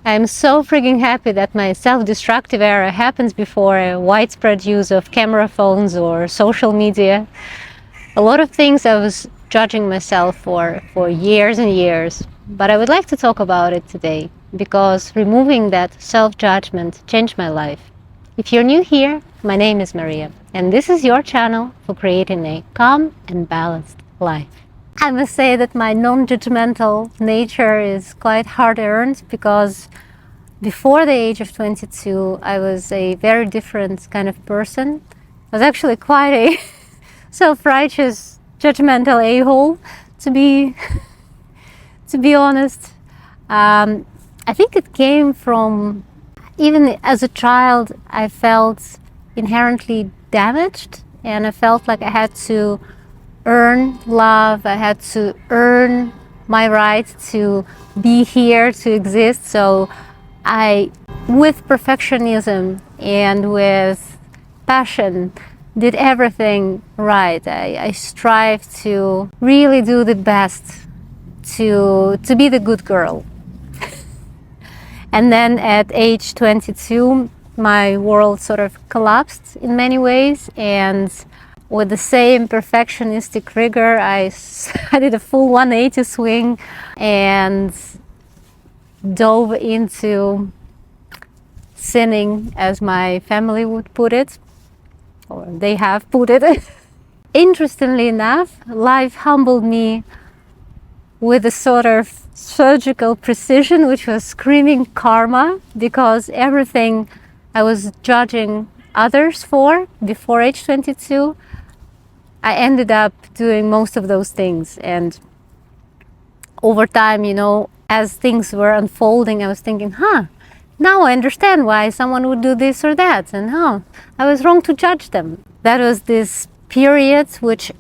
I'm so freaking happy that my self-destructive era happens before a widespread use of camera phones or social media. A lot of things I was judging myself for years and years, but I would like to talk about it today because removing that self-judgment changed my life. If you're new here, my name is Maria, and this is your channel for creating a calm and balanced life. I must say that my non-judgmental nature is quite hard-earned because before the age of 22, I was a very different kind of person. I was actually quite a self-righteous, judgmental a-hole, to be honest. I think it came from, even as a child, I felt inherently damaged, and I felt like I had to earn love, I had to earn my right to be here, to exist. So I, with perfectionism and with passion, did everything right. I strive to really do the best, to be the good girl. And then at age 22, my world sort of collapsed in many ways, and with the same perfectionistic rigor, I did a full 180 swing and dove into sinning, as my family would put it, or they have put it. Interestingly enough, life humbled me with a sort of surgical precision, which was screaming karma, because everything I was judging others for before age 22, I ended up doing most of those things. And over time, as things were unfolding, I was thinking, now I understand why someone would do this or that, and I was wrong to judge them. That was this period which,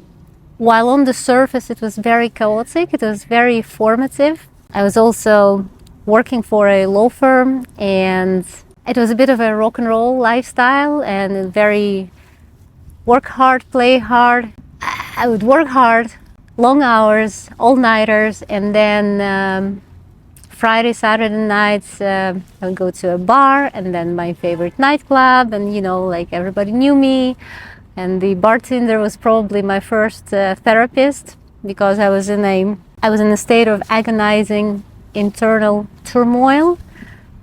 while on the surface it was very chaotic, it was very formative. I was also working for a law firm, and it was a bit of a rock and roll lifestyle, and very work hard, play hard. I would work hard, long hours, all-nighters, and then Friday, Saturday nights, I would go to a bar, and then my favorite nightclub, and like everybody knew me, and the bartender was probably my first therapist, because I was in a state of agonizing internal turmoil.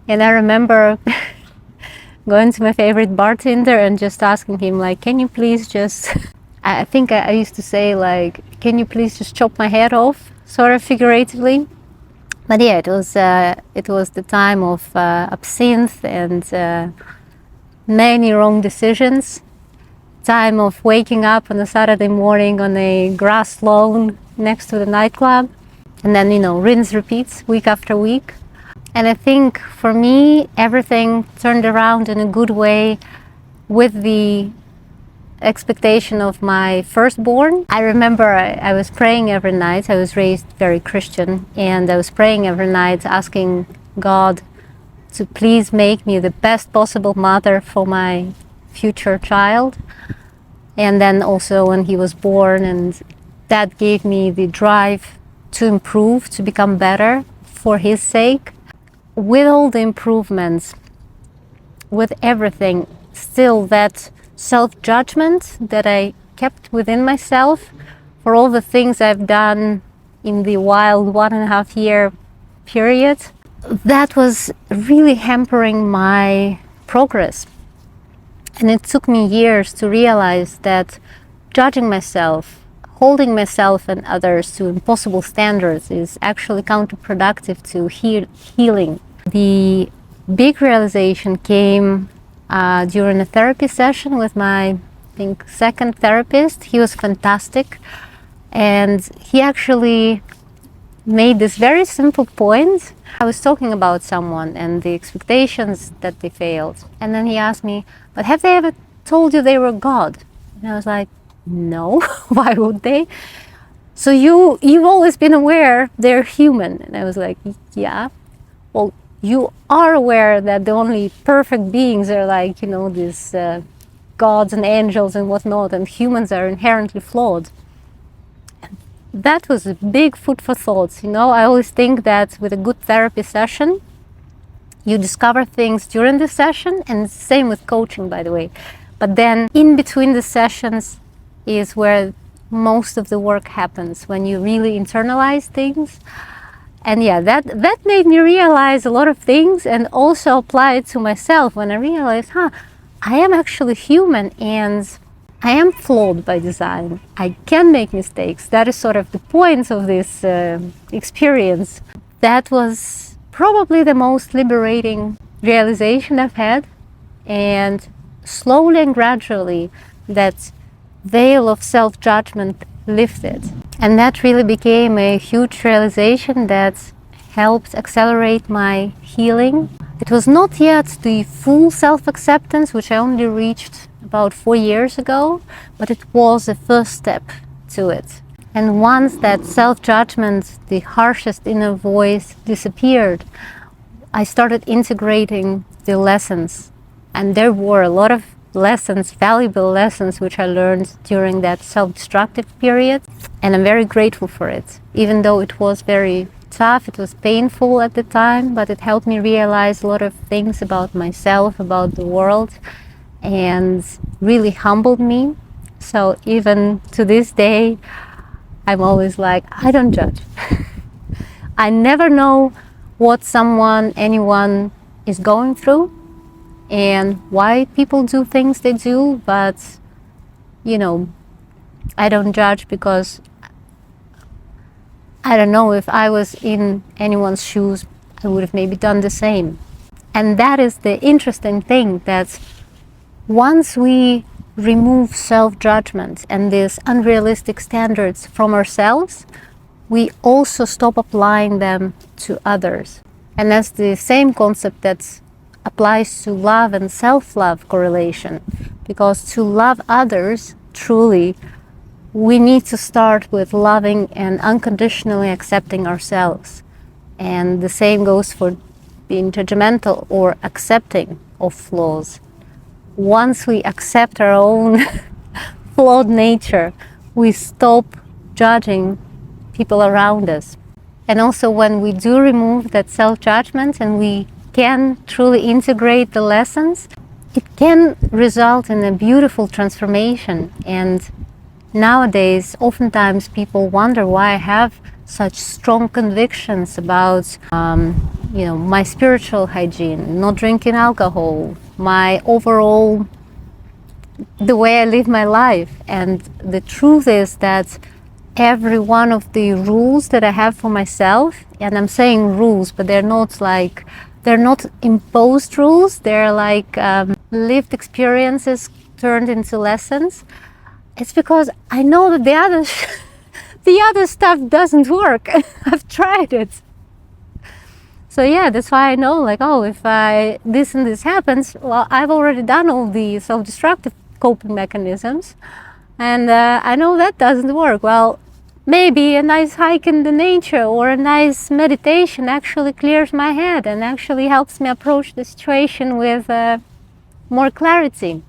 And I remember going to my favorite bartender and just asking him, like, can you please just, I think I used to say, like, can you please just chop my head off, sort of figuratively. But yeah, it was the time of absinthe and many wrong decisions. Time of waking up on a Saturday morning on a grass lawn next to the nightclub, and then rinse repeats week after week. And I think for me, everything turned around in a good way with the expectation of my firstborn. I remember I was praying every night. I was raised very Christian, and I was praying every night, asking God to please make me the best possible mother for my future child. And then also when he was born, and that gave me the drive to improve, to become better for his sake. With all the improvements, with everything, still that self-judgment that I kept within myself for all the things I've done in the wild 1.5 year period, that was really hampering my progress. And it took me years to realize that judging myself, holding myself and others to impossible standards is actually counterproductive to healing. The big realization came during a therapy session with my, I think, second therapist. He was fantastic, and he actually made this very simple point. I was talking about someone and the expectations that they failed, and then he asked me, but have they ever told you they were God? And I was like, no. Why would they? So you've always been aware they're human. And I was like, yeah. Well, you are aware that the only perfect beings are like, these gods and angels and whatnot, and humans are inherently flawed. That was a big food for thought. I always think that with a good therapy session, You discover things during the session, and same with coaching, by the way. But then in between the sessions is where most of the work happens, when you really internalize things. And yeah, that made me realize a lot of things, and also apply it to myself when I realized, I am actually human, and I am flawed by design. I can make mistakes. That is sort of the point of this experience. That was probably the most liberating realization I've had. And slowly and gradually, that veil of self-judgment lifted. And that really became a huge realization that helped accelerate my healing. It was not yet the full self-acceptance, which I only reached about 4 years ago, but it was the first step to it. And once that self-judgment, the harshest inner voice, disappeared, I started integrating the lessons. And there were a lot of lessons, valuable lessons, which I learned during that self-destructive period. And I'm very grateful for it. Even though it was very tough, it was painful at the time, but it helped me realize a lot of things about myself, about the world, and really humbled me. So even to this day, I'm always like, I don't judge. I never know what anyone is going through and why people do things they do, but I don't judge, because I don't know, if I was in anyone's shoes, I would have maybe done the same. And that is the interesting thing, that once we remove self-judgment and these unrealistic standards from ourselves, we also stop applying them to others. And that's the same concept that applies to love and self-love correlation. Because to love others truly, we need to start with loving and unconditionally accepting ourselves. And the same goes for being judgmental or accepting of flaws. Once we accept our own flawed nature, we stop judging people around us. And also when we do remove that self-judgment and we can truly integrate the lessons, it can result in a beautiful transformation. And nowadays, oftentimes people wonder why I have such strong convictions about my spiritual hygiene, not drinking alcohol, my overall, the way I live my life. And the truth is that every one of the rules that I have for myself, and I'm saying rules, but they're not imposed rules, they're like lived experiences turned into lessons. It's because I know that the other stuff doesn't work. I've tried it. So yeah, that's why I know, if this and this happens, well, I've already done all the self-destructive coping mechanisms, and I know that doesn't work. Well, maybe a nice hike in the nature or a nice meditation actually clears my head and actually helps me approach the situation with more clarity.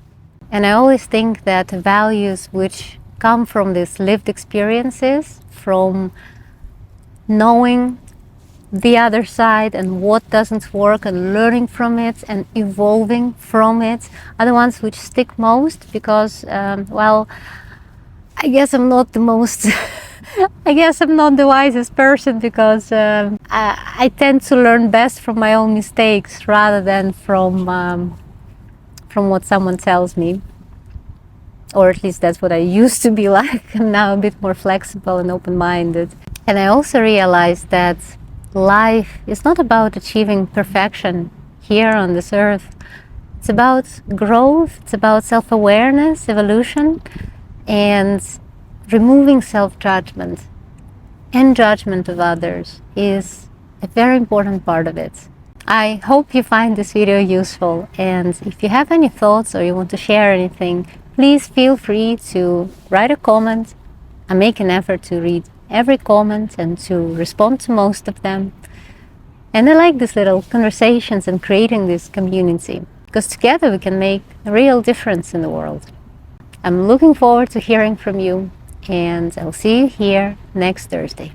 And I always think that values which come from these lived experiences, from knowing the other side and what doesn't work and learning from it and evolving from it, are the ones which stick most. Because I guess I'm not the most I guess I'm not the wisest person, because I tend to learn best from my own mistakes rather than from what someone tells me. Or at least that's what I used to be like. I'm now a bit more flexible and open-minded. And I also realized that life is not about achieving perfection here on this earth. It's about growth, it's about self-awareness, evolution, and removing self-judgment and judgment of others is a very important part of it. I hope you find this video useful, and if you have any thoughts or you want to share anything, please feel free to write a comment. I make an effort to read every comment and to respond to most of them. And I like these little conversations and creating this community, because together we can make a real difference in the world. I'm looking forward to hearing from you, and I'll see you here next Thursday.